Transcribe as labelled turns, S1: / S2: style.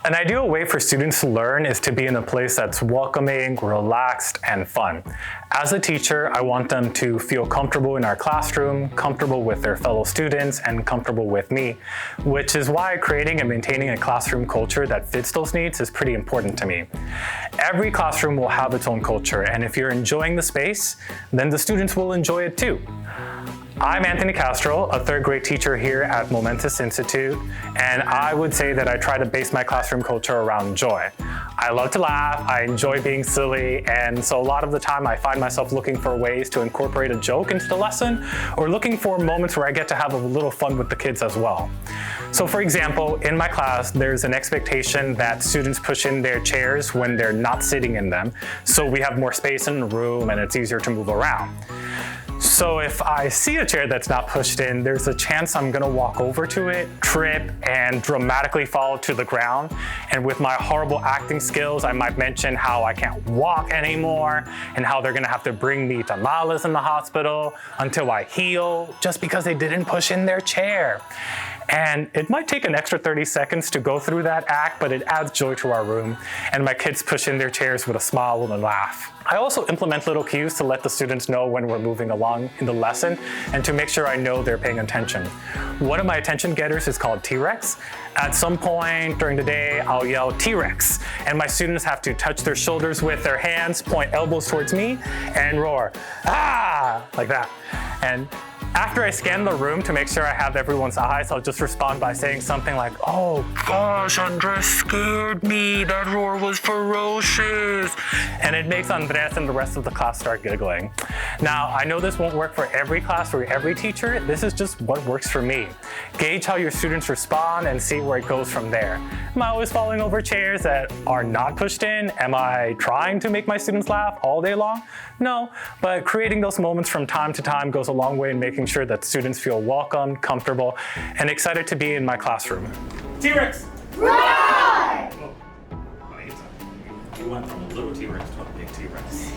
S1: An ideal way for students to learn is to be in a place that's welcoming, relaxed, and fun. As a teacher, I want them to feel comfortable in our classroom, comfortable with their fellow students, and comfortable with me, which is why creating and maintaining a classroom culture that fits those needs is pretty important to me. Every classroom will have its own culture, and if you're enjoying the space, then the students will enjoy it too. I'm Anthony Castro, a third grade teacher here at Momentous Institute, and I would say that I try to base my classroom culture around joy. I love to laugh, I enjoy being silly, and so a lot of the time I find myself looking for ways to incorporate a joke into the lesson, or looking for moments where I get to have a little fun with the kids as well. So for example, in my class, there's an expectation that students push in their chairs when they're not sitting in them, so we have more space in the room and it's easier to move around. So if I see a chair that's not pushed in, there's a chance I'm gonna walk over to it, trip, and dramatically fall to the ground. And with my horrible acting skills, I might mention how I can't walk anymore and how they're gonna have to bring me tamales in the hospital until I heal just because they didn't push in their chair. And it might take an extra 30 seconds to go through that act, but it adds joy to our room. And my kids push in their chairs with a smile and a laugh. I also implement little cues to let the students know when we're moving along in the lesson and to make sure I know they're paying attention. One of my attention getters is called T-Rex. At some point during the day, I'll yell T-Rex, and my students have to touch their shoulders with their hands, point elbows towards me, and roar, ah, like that. And after I scan the room to make sure I have everyone's eyes, I'll just respond by saying something like, oh gosh, Andres scared me. That roar was ferocious. And it makes Andres and the rest of the class start giggling. Now, I know this won't work for every class or every teacher. This is just what works for me. Gauge how your students respond and see where it goes from there. Am I always falling over chairs that are not pushed in? Am I trying to make my students laugh all day long? No, but creating those moments from time to time goes a long way in making sure that students feel welcome, comfortable, and excited to be in my classroom. T-Rex!
S2: Roar!
S1: Oh, you went from a little T-Rex to a big T-Rex.